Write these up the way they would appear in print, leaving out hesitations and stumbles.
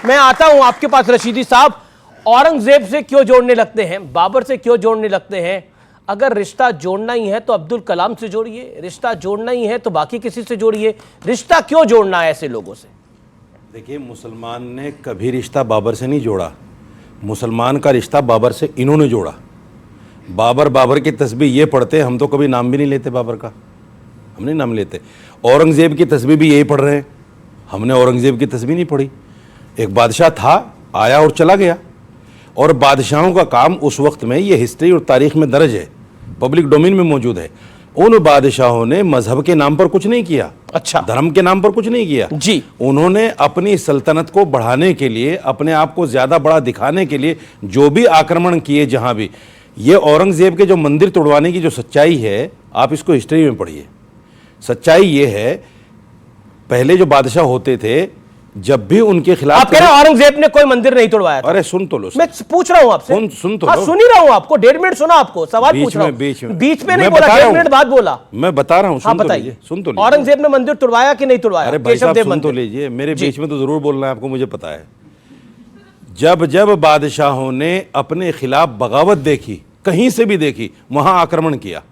मैं आता हूं आपके पास रशीदी साहब। औरंगजेब से क्यों जोड़ने लगते हैं, बाबर से क्यों जोड़ने लगते हैं? अगर रिश्ता जोड़ना ही है तो अब्दुल कलाम से जोड़िए, रिश्ता जोड़ना ही है तो बाकी किसी से जोड़िए। रिश्ता क्यों जोड़ना है ऐसे लोगों से? देखिए, मुसलमान ने कभी रिश्ता बाबर से नहीं जोड़ा। मुसलमान का रिश्ता बाबर से इन्होंने जोड़ा। बाबर की तस्बीह ये पढ़ते, हम तो कभी नाम भी नहीं लेते बाबर का, हम नहीं नाम लेते। औरंगजेब की तस्बीह भी यही पढ़ रहे हैं, हमने औरंगजेब की तस्बीह नहीं पढ़ी। एक बादशाह था, आया और चला गया। और बादशाहों का काम उस वक्त में, ये हिस्ट्री और तारीख में दर्ज है, पब्लिक डोमेन में मौजूद है, उन बादशाहों ने मजहब के नाम पर कुछ नहीं किया, अच्छा, धर्म के नाम पर कुछ नहीं किया जी। उन्होंने अपनी सल्तनत को बढ़ाने के लिए, अपने आप को ज्यादा बड़ा दिखाने के लिए जो भी आक्रमण किए, जहां भी, ये औरंगजेब के जो मंदिर तोड़वाने की जो सच्चाई है, आप इसको हिस्ट्री में पढ़िए। सच्चाई ये है, पहले जो बादशाह होते थे, जब भी उनके खिलाफ, आप कह रहे हैं औरंगजेब ने कोई मंदिर नहीं तोड़वाया था? अरे सुन तो लो, मैं पूछ रहा हूं आपसे। सुन तो हाँ, लो। सुन ही रहा हूं आपको, 1.5 मिनट सुना आपको, सवाल पूछ रहा हूं। बीच में नहीं बोला, 1.5 मिनट बाद बोला। मैं बता रहा हूं, हाँ बताइए, सुन तो लीजिए। औरंगजेब ने मंदिर तोड़वाया कि नहीं तोड़वाया? अरे भाई साहब, सुन तो लीजिए, मेरे बीच में तो जरूर बोलना है आपको, मुझे पता है। जब जब बादशाहों ने अपने खिलाफ बगावत देखी, कहीं से भी देखी, वहां आक्रमण किया।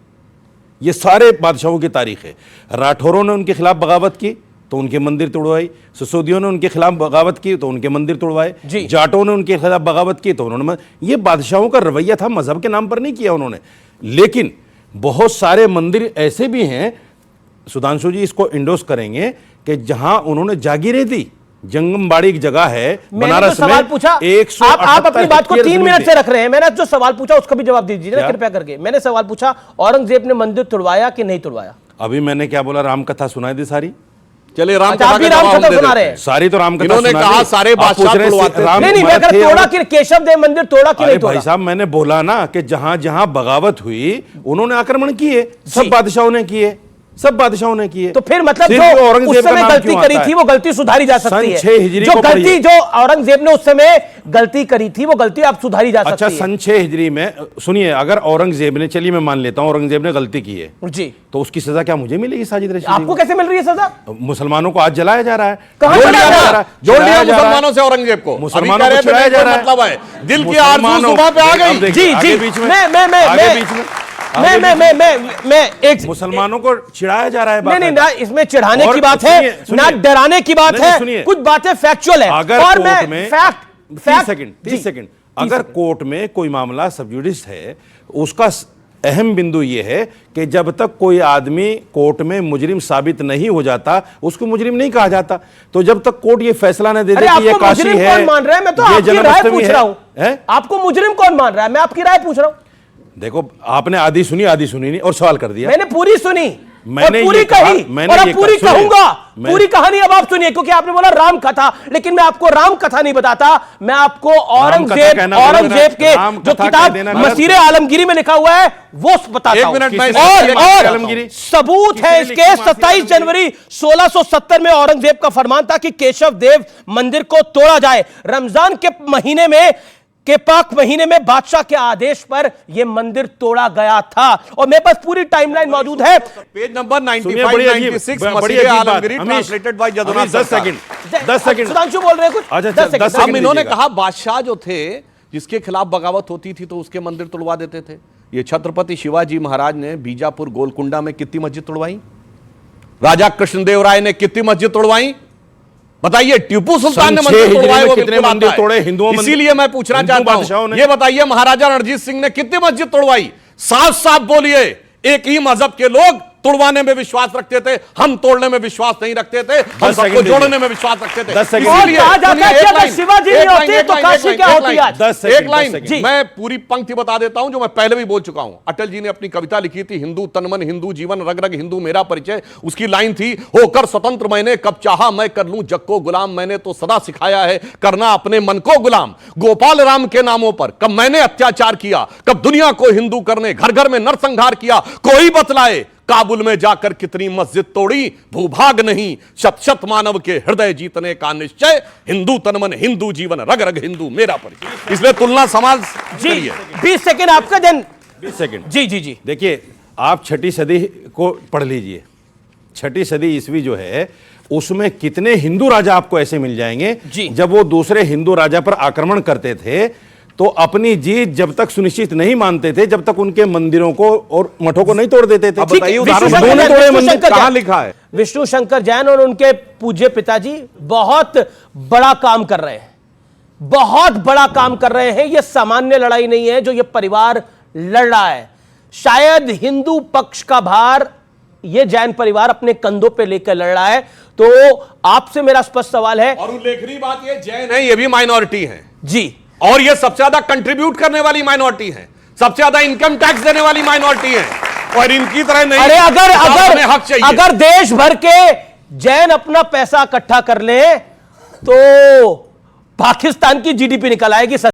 ये सारे बादशाहों की तारीख है। राठौरों ने उनके खिलाफ बगावत की तो उनके मंदिर तोड़वाई, सिसोदियों ने उनके खिलाफ बगावत की तो उनके मंदिर तोड़वाए, जाटों ने उनके खिलाफ बगावत की तो उन्होंने, ये बादशाहों का रवैया था, मजहब के नाम पर नहीं किया उन्होंने। लेकिन बहुत सारे मंदिर ऐसे भी हैं, सुधांशु जी इसको इंडोर्स करेंगे, कि जहां उन्होंने जागीरें दी। जंगमबाड़ी एक जगह है बनारस में, सवाल पूछा, 178 आप अपनी बात को 3 मिनट से रख रहे हैं। मैंने जो सवाल पूछा उसका भी जवाब दीजिए ना कृपया करके। मैंने सवाल पूछा, औरंगजेब ने मंदिर तोड़वाया कि नहीं तोड़वाया? अभी मैंने क्या बोला, राम कथा सुनाई दी सारी। चलिए, राम कथा सुना रहे हैं। सारी तो राम कथा इन्होंने कहा सारे बादशाह तोड़वाते हैं। नहीं, मैं अगर तोड़ा कि केशव देव मंदिर तोड़ा कि नहीं तोड़ा? भाई साहब, मैंने बोला ना कि जहां जहां बगावत हुई उन्होंने आक्रमण किए, सब बादशाहों ने किए, सब बादशाहों ने किए। तो फिर मतलब जो उस समय गलती करी थी वो गलती सुधारी जा सकती है। 6 हिजरी जो गलती जो औरंगजेब ने उस समय गलती करी थी वो गलती आप सुधारी जा सकती है। अच्छा, सन 6 हिजरी में सुनिए, अगर औरंगजेब ने, चलिए मैं मान लेता हूं औरंगजेब ने गलती की है जी, तो उसकी सजा क्या मुझे मिलेगी? साजिद रशीदी आपको कैसे मिल रही है सजा? मुसलमानों को आज जलाया जा रहा है, कहां जलाया जा रहा है? जोड़ दिया मुसलमानों से औरंगजेब को, मुसलमानों को चिढ़ाया जा रहा है। मतलब है दिल की आरज़ू जुबान पे आ गई। जी जी, बीच में मैं एक मुसलमानों को चिढ़ाया जा रहा है। नहीं, ना इसमें चिढ़ाने की बात है, ना डराने की बात है, कुछ बातें फैक्चुअल है। और मैं फैक्ट 30 सेकंड, अगर कोर्ट में कोई मामला सब जुडिस है, उसका अहम बिंदु यह है कि जब तक कोई आदमी कोर्ट में मुजरिम साबित नहीं हो जाता, उसको मुजरिम नहीं कहा जाता। तो जब तक कोर्ट ये फैसला न दे दे कि ये काशी है, कौन मान रहा है? मैं तो आपकी राय पूछ रहा हूं। आपको मुजरिम कौन मान रहा है? मैं आपकी राय पूछ रहा हूं। देखो, आपने आधी सुनी नहीं और सवाल कर दिया। मैंने पूरी सुनी, मैंने पूरी कही, और अब पूरी कहूंगा। पूरी कहानी अब आप सुनिए, क्योंकि आपने बोला राम कथा, लेकिन मैं आपको राम कथा नहीं बताता, मैं आपको औरंगजेब के जो किताब मसीरे आलमगीरी में लिखा हुआ है वो बताता हूं। और सबूत है इसके, 27 जनवरी 1670 में औरंगजेब का फरमान था कि केशव देव मंदिर को तोड़ा जाए। रमजान के महीने में, के पाक महीने में बादशाह के आदेश पर यह मंदिर तोड़ा गया था। और मेरे पास पूरी टाइमलाइन मौजूद है, page number 95-96 Maasire Alamgiri translated by Jadunath. 10 second Sudhanshu बोल रहे हैं कुछ। 10 सेकंड। हम इन्होंने कहा बादशाह जो थे जिसके खिलाफ बगावत होती थी तो उसके मंदिर तोड़वा देते थे। ये छत्रपति शिवाजी महाराज ने बीजापुर गोलकुंडा में कितनी मस्जिद तोड़वाई? राजा कृष्णदेव राय ने कितनी मस्जिद तोड़वाई? बताइए, टीपू सुल्तान ने मंदिर तोड़वाए, वो कितने मंदिर तोड़े हिंदुओं? इसीलिए मैं पूछना चाहता हूं, ये बताइए महाराजा रणजीत सिंह ने कितनी मस्जिद तोड़वाई? साफ साफ बोलिए। एक ही मजहब के लोग तोड़वाने में विश्वास रखते थे, हम तोड़ने में विश्वास नहीं रखते थे, हम सबको जोड़ने में विश्वास रखते थे। शिवाजी नहीं होते तो काशी क्या होती आज? एक लाइन मैं पूरी पंक्ति बता देता हूं जो मैं पहले भी बोल चुका हूं। अटल जी ने अपनी कविता लिखी थी, हिंदू तन मन हिंदू जीवन, रग रग हिंदू मेरा परिचय। उसकी लाइन थी, होकर स्वतंत्र मैंने कब चाहा मैं कर लूं जग को गुलाम, मैंने तो सदा सिखाया है करना अपने मन को गुलाम। गोपाल राम के नामों पर कब मैंने अत्याचार किया, कब दुनिया को हिंदू करने घर घर में नरसंहार किया, कोई बतलाए काबुल में जाकर कितनी मस्जिद तोड़ी, भूभाग नहीं शत शत मानव के हृदय जीतने का निश्चय, हिंदू तन मन हिंदू जीवन, रग रग हिंदू मेरा परिचय। इसलिए तुलना समाज जी 20 सेकंड आपका देन 20 सेकंड। जी जी जी, देखिए, आप 6ठी सदी को पढ़ लीजिए। 6ठी सदी ईस्वी जो है उसमें कितने हिंदू राजा आपको ऐसे मिल जाएंगे जी। जब वो दूसरे हिंदू राजा पर आक्रमण करते थे तो अपनी जीत जब तक सुनिश्चित नहीं मानते थे, जब तक उनके मंदिरों को और मठों को नहीं तोड़ देते थे। अब बताइए विष्णु उदाहरण शंकर दोनों जैन, तोड़े विष्णु मंदिर शंकर कहां जैन। लिखा है? विष्णु शंकर जैन और उनके पूज्य पिताजी बहुत बड़ा काम कर रहे हैं, बहुत बड़ा काम कर रहे हैं। यह सामान्य लड़ाई नहीं है जो यह परिवार लड़ रहा है। शायद हिंदू पक्ष का भार यह जैन परिवार अपने कंधों पे लेकर लड़ रहा है। तो आपसे मेरा स्पष्ट सवाल है, और उल्लेखनीय बात ये जैन है, ये भी माइनॉरिटी है जी, और ये सबसे ज्यादा कंट्रीब्यूट करने वाली माइनॉरिटी है, सबसे ज्यादा इनकम टैक्स देने वाली माइनॉरिटी है, और इनकी तरह नहीं। अरे हमें हक चाहिए। अगर देश भर के जैन अपना पैसा इकट्ठा कर ले तो पाकिस्तान की जीडीपी निकल आएगी।